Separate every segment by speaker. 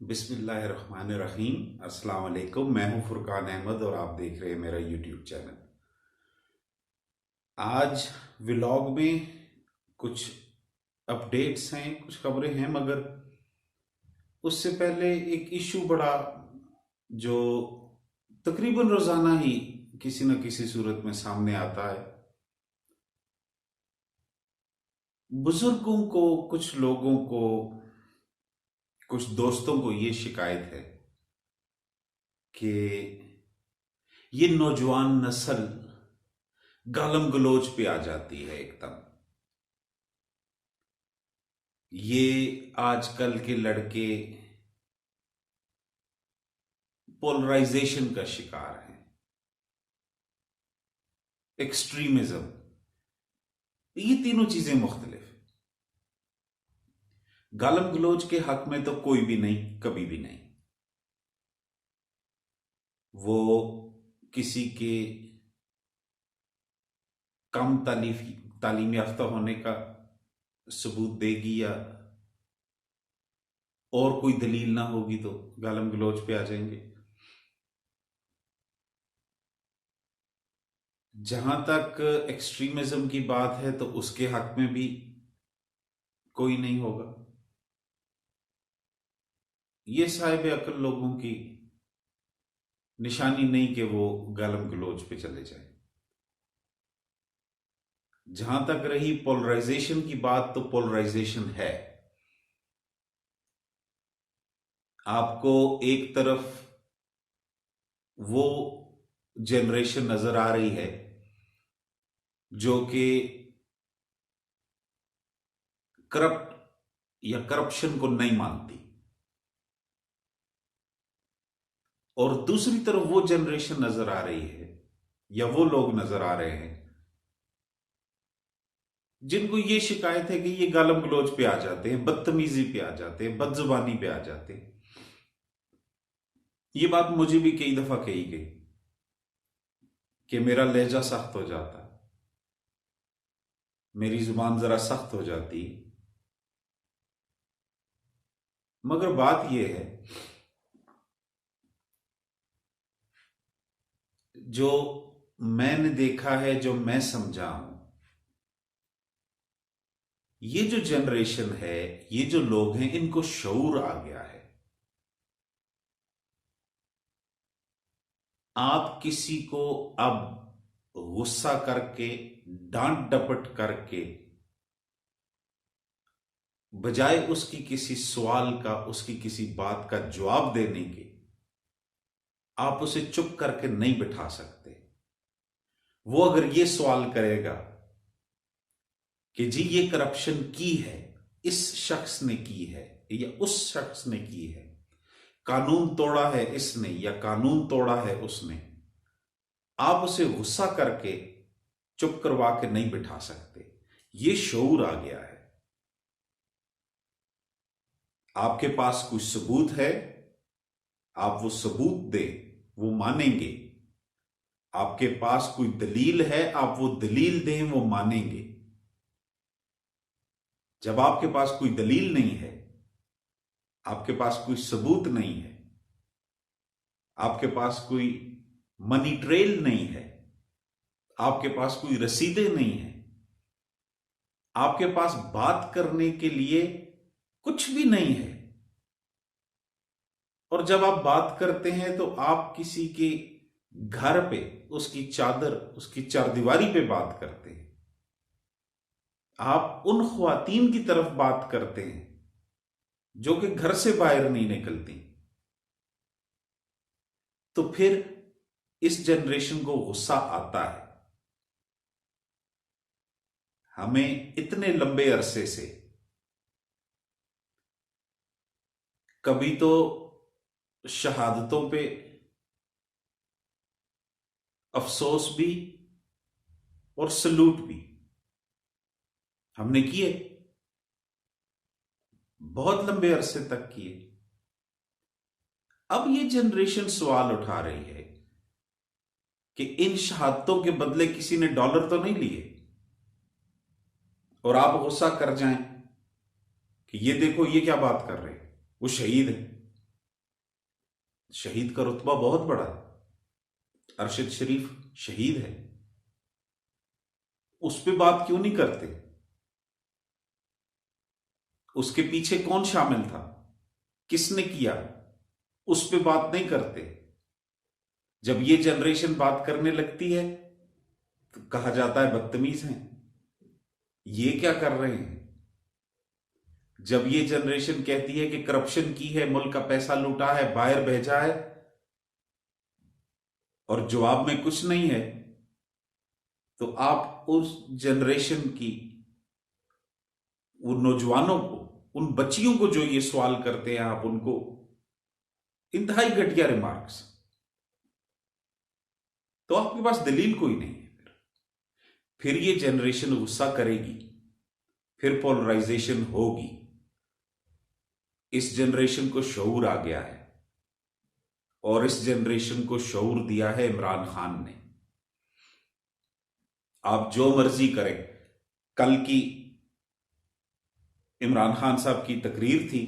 Speaker 1: बिस्मिल्लाहिर्रहमानिर्रहीम। अस्सलाम वालेकुम। मैं हूं फुरकान अहमद और आप देख रहे हैं मेरा यूट्यूब चैनल। आज व्लॉग में कुछ अपडेट्स हैं, कुछ खबरें हैं, मगर उससे पहले एक इशू बड़ा जो तकरीबन रोजाना ही किसी न किसी सूरत में सामने आता है। बुजुर्गों को, कुछ लोगों को, कुछ दोस्तों को ये शिकायत है कि ये नौजवान नस्ल गालम गलोच पे आ जाती है एकदम। ये आजकल के लड़के पोलराइजेशन का शिकार हैं, एक्सट्रीमिज्म, ये तीनों चीजें मुख्तलिफ। गालम गलोच के हक में तो कोई भी नहीं, कभी भी नहीं। वो किसी के कम तालीम याफ्ता होने का सबूत देगी या और कोई दलील ना होगी तो गालम गलोच पे आ जाएंगे। जहां तक एक्सट्रीमिज्म की बात है तो उसके हक में भी कोई नहीं होगा। ये साहिब अक्ल लोगों की निशानी नहीं कि वो गालम गलोच पे चले जाए। जहां तक रही पोलराइजेशन की बात, तो पोलराइजेशन है। आपको एक तरफ वो जनरेशन नजर आ रही है जो कि करप्ट या करप्शन को नहीं मानती, और दूसरी तरफ वो जनरेशन नजर आ रही है या वो लोग नजर आ रहे हैं जिनको ये शिकायत है कि ये गालम गलोच पे आ जाते हैं, बदतमीजी पे आ जाते हैं, बदजुबानी पे आ जाते हैं। ये बात मुझे भी कई दफा कही गई कि मेरा लहजा सख्त हो जाता, मेरी जुबान जरा सख्त हो जाती। मगर बात यह है, जो मैंने देखा है, जो मैं समझा हूं, ये जो जनरेशन है, ये जो लोग हैं, इनको शऊर आ गया है। आप किसी को अब गुस्सा करके, डांट डपट करके, बजाय उसकी किसी सवाल का, उसकी किसी बात का जवाब देने के, आप उसे चुप करके नहीं बिठा सकते। वो अगर ये सवाल करेगा कि जी ये करप्शन की है, इस शख्स ने की है या उस शख्स ने की है, कानून तोड़ा है इसने या कानून तोड़ा है उसने, आप उसे गुस्सा करके चुप करवा के नहीं बिठा सकते। ये शऊर आ गया है। आपके पास कुछ सबूत है, आप वो सबूत दें, वो मानेंगे। आपके पास कोई दलील है, आप वो दलील दें, वो मानेंगे। जब आपके पास कोई दलील नहीं है, आपके पास कोई सबूत नहीं है, आपके पास कोई मनी ट्रेल नहीं है, आपके पास कोई रसीदें नहीं है, आपके पास बात करने के लिए कुछ भी नहीं है, और जब आप बात करते हैं तो आप किसी के घर पे, उसकी चादर, उसकी चारदीवारी पे बात करते हैं, आप उन ख्वातीन की तरफ बात करते हैं जो कि घर से बाहर नहीं निकलती, तो फिर इस जनरेशन को गुस्सा आता है। हमें इतने लंबे अरसे से कभी तो शहादतों पे अफसोस भी और सलूट भी हमने किए, बहुत लंबे अरसे तक किए। अब ये जनरेशन सवाल उठा रही है कि इन शहादतों के बदले किसी ने डॉलर तो नहीं लिए, और आप गुस्सा कर जाएं कि ये देखो ये क्या बात कर रहे हैं, वो शहीद है। शहीद का रुतबा बहुत बड़ा है। अरशद शरीफ शहीद है, उस पे बात क्यों नहीं करते? उसके पीछे कौन शामिल था, किसने किया, उस पे बात नहीं करते। जब ये जनरेशन बात करने लगती है तो कहा जाता है बदतमीज हैं, ये क्या कर रहे हैं। जब ये जनरेशन कहती है कि करप्शन की है, मुल्क का पैसा लूटा है, बाहर भेजा है, और जवाब में कुछ नहीं है, तो आप उस जनरेशन की, उन नौजवानों को, उन बच्चियों को जो ये सवाल करते हैं, आप उनको इंतहाई घटिया रिमार्क्स, तो आपके पास दलील कोई नहीं है। फिर ये जनरेशन गुस्सा करेगी, फिर पोलराइजेशन होगी। इस जनरेशन को शऊर आ गया है, और इस जनरेशन को शऊर दिया है इमरान खान ने। आप जो मर्जी करें, कल की इमरान खान साहब की तकरीर थी,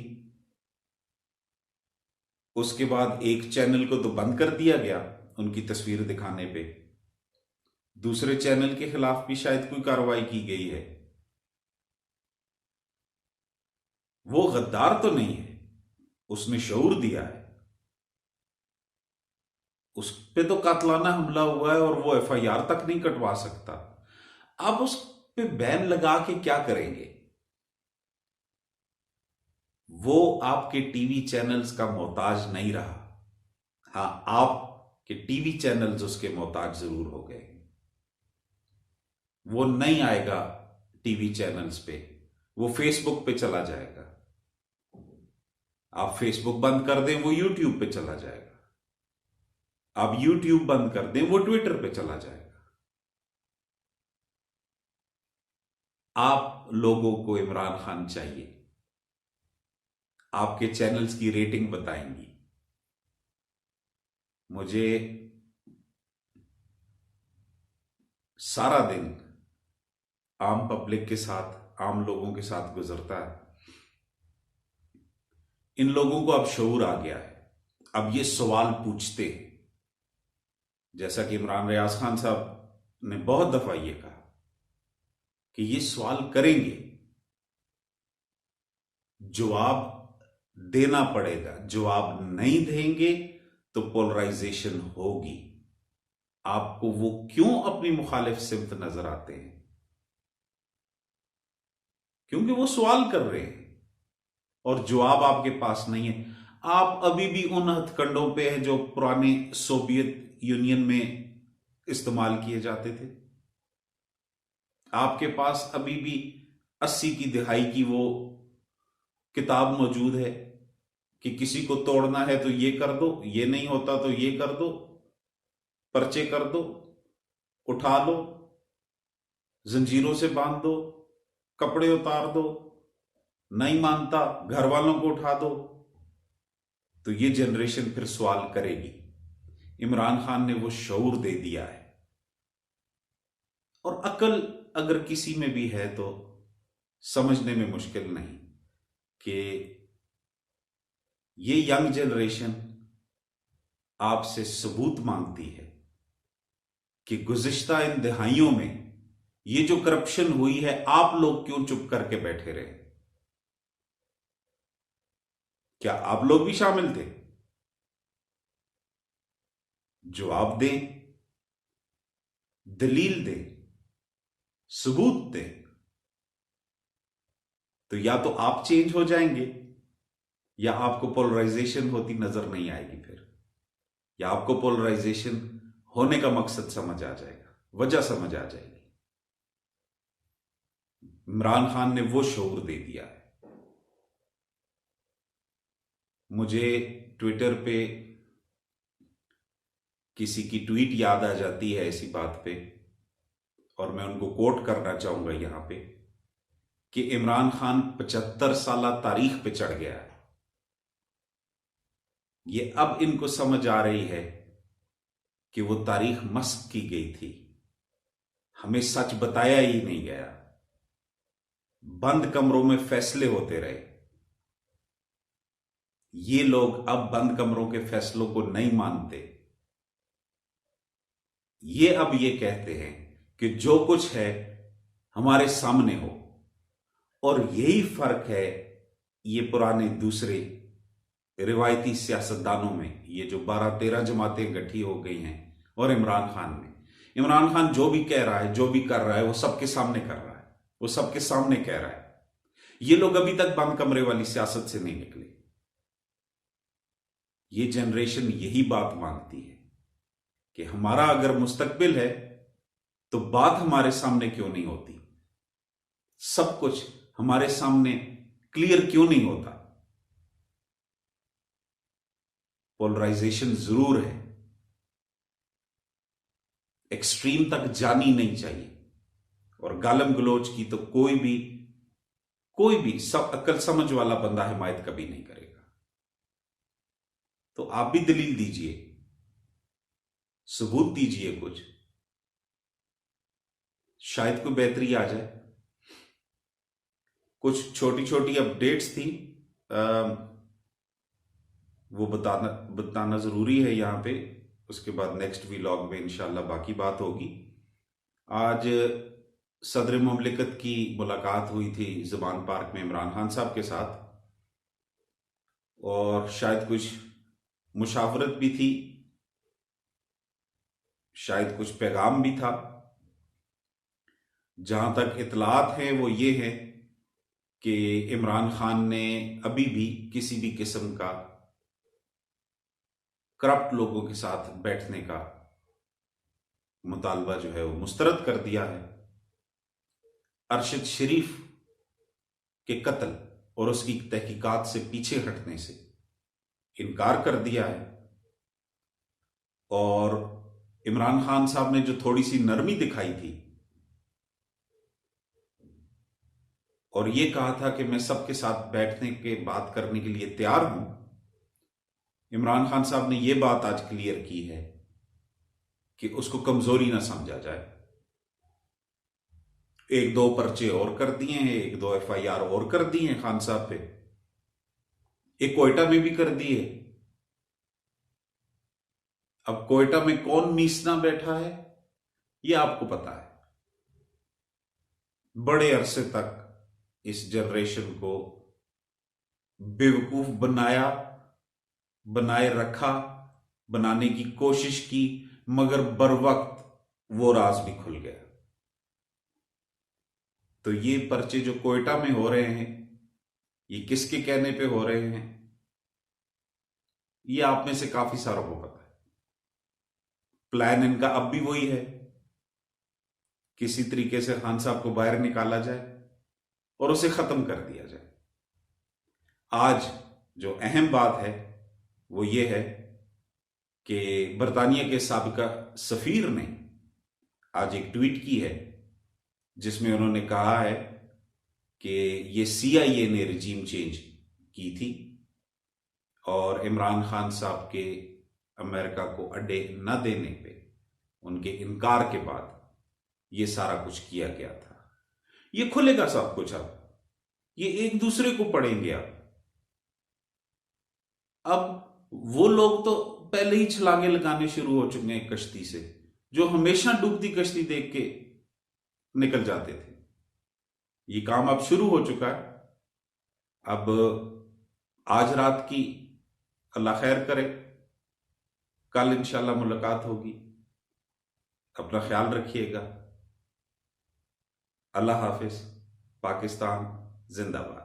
Speaker 1: उसके बाद एक चैनल को तो बंद कर दिया गया उनकी तस्वीर दिखाने पे, दूसरे चैनल के खिलाफ भी शायद कोई कार्रवाई की गई है। वो गद्दार तो नहीं है, उसने शऊर दिया है। उस पे तो कातलाना हमला हुआ है और वो एफआईआर तक नहीं कटवा सकता। आप उस पे बैन लगा के क्या करेंगे? वो आपके टीवी चैनल्स का मोहताज नहीं रहा। हां, आपके टीवी चैनल्स उसके मोहताज जरूर हो गए। वो नहीं आएगा टीवी चैनल्स पे, वो फेसबुक पे चला जाएगा। आप फेसबुक बंद कर दें, वो यूट्यूब पे चला जाएगा। आप यूट्यूब बंद कर दें, वो ट्विटर पे चला जाएगा। आप लोगों को इमरान खान चाहिए, आपके चैनल्स की रेटिंग बताएंगी। मुझे सारा दिन आम पब्लिक के साथ, आम लोगों के साथ गुजरता है। इन लोगों को अब शऊर आ गया है, अब ये सवाल पूछते हैं। जैसा कि इमरान रियाज खान साहब ने बहुत दफा ये कहा कि ये सवाल करेंगे, जवाब देना पड़ेगा। जवाब नहीं देंगे तो पोलराइजेशन होगी। आपको वो क्यों अपनी मुखालिफ सिमत नजर आते हैं? क्योंकि वो सवाल कर रहे हैं और जवाब आपके पास नहीं है। आप अभी भी उन हथकंडों पे हैं जो पुराने सोवियत यूनियन में इस्तेमाल किए जाते थे। आपके पास अभी भी 80 की दिहाई की वो किताब मौजूद है कि किसी को तोड़ना है तो ये कर दो, ये नहीं होता तो ये कर दो, पर्चे कर दो, उठा लो, जंजीरों से बांध दो, कपड़े उतार दो, नहीं मानता घर वालों को उठा दो। तो ये जनरेशन फिर सवाल करेगी। इमरान खान ने वो शऊर दे दिया है, और अकल अगर किसी में भी है तो समझने में मुश्किल नहीं कि ये यंग जनरेशन आपसे सबूत मांगती है कि गुज़िश्ता इन दिहाइयों में ये जो करप्शन हुई है, आप लोग क्यों चुप करके बैठे रहे? क्या आप लोग भी शामिल थे? जवाब दें, दलील दें, सबूत दें। तो या तो आप चेंज हो जाएंगे, या आपको पोलराइजेशन होती नजर नहीं आएगी फिर, या आपको पोलराइजेशन होने का मकसद समझ आ जाएगा, वजह समझ आ जाएगी। इमरान खान ने वो शऊर दे दिया है। मुझे ट्विटर पे किसी की ट्वीट याद आ जाती है इसी बात पे, और मैं उनको कोट करना चाहूंगा यहां पे कि इमरान खान 75 साल तारीख पे चढ़ गया है। ये अब इनको समझ आ रही है कि वो तारीख मस्क की गई थी, हमें सच बताया ही नहीं गया, बंद कमरों में फैसले होते रहे। ये लोग अब बंद कमरों के फैसलों को नहीं मानते। ये अब ये कहते हैं कि जो कुछ है हमारे सामने हो। और यही फर्क है ये पुराने दूसरे रिवायती सियासतदानों में, ये जो 12-13 जमातें गठी हो गई हैं, और इमरान खान में। इमरान खान जो भी कह रहा है, जो भी कर रहा है, वो सबके सामने कर रहा है, वो सबके सामने कह रहा है। ये लोग अभी तक बंद कमरे वाली सियासत से नहीं निकले। ये जनरेशन यही बात मांगती है कि हमारा अगर मुस्तकबिल है तो बात हमारे सामने क्यों नहीं होती, सब कुछ हमारे सामने क्लियर क्यों नहीं होता। पोलराइजेशन जरूर है, एक्सट्रीम तक जानी नहीं चाहिए, और गालम गलोच की तो कोई भी सब अक्ल समझ वाला बंदा हिमायत कभी नहीं करेगा। तो आप भी दलील दीजिए, सबूत दीजिए कुछ, शायद कोई बेहतरी आ जाए। कुछ छोटी छोटी अपडेट्स थी, वो बताना जरूरी है यहां पे। उसके बाद नेक्स्ट व्लॉग में इंशाल्लाह बाकी बात होगी। आज सदर मुमलिकत की मुलाकात हुई थी ज़बान पार्क में इमरान खान साहब के साथ, और शायद कुछ मुशावरत भी थी, शायद कुछ पैगाम भी था। जहां तक इतलात हैं वो ये है कि इमरान खान ने अभी भी किसी भी किस्म का करप्ट लोगों के साथ बैठने का मुतालबा जो है वो मुस्तरद कर दिया है। अरशद शरीफ के कत्ल और उसकी तहकीकात से पीछे हटने से इनकार कर दिया है। और इमरान खान साहब ने जो थोड़ी सी नरमी दिखाई थी और ये कहा था कि मैं सबके साथ बैठने के बात करने के लिए तैयार हूं, इमरान खान साहब ने यह बात आज क्लियर की है कि उसको कमजोरी ना समझा जाए। 1-2 पर्चे और कर दिए हैं, 1-2 FIR और कर दिए हैं खान साहब पे, एक कोयटा में भी कर दिए। अब कोयटा में कौन मीसना बैठा है ये आपको पता है। बड़े अरसे तक इस जनरेशन को बेवकूफ बनाए रखा, बनाने की कोशिश की, मगर बर वक्त वो राज भी खुल गया। तो ये पर्चे जो कोयटा में हो रहे हैं, ये किसके कहने पे हो रहे हैं, ये आप में से काफी सारों को पता है। प्लान इनका अब भी वही है, किसी तरीके से खान साहब को बाहर निकाला जाए और उसे खत्म कर दिया जाए। आज जो अहम बात है वो ये है कि बरतानिया के साबिका सफीर ने आज एक ट्वीट की है जिसमें उन्होंने कहा है कि ये CIA ने रिजीम चेंज की थी और इमरान खान साहब के अमेरिका को अड्डे न देने पे उनके इनकार के बाद ये सारा कुछ किया गया था। ये खुलेगा सब कुछ, अब ये एक दूसरे को पढ़ेंगे। अब वो लोग तो पहले ही छलांगे लगाने शुरू हो चुके हैं कश्ती से, जो हमेशा डूबती कश्ती देख के निकल जाते थे। ये काम अब शुरू हो चुका है। अब आज रात की अल्लाह खैर करे, कल इंशाल्लाह मुलाकात होगी। अपना ख्याल रखिएगा। अल्लाह हाफिज। पाकिस्तान जिंदाबाद।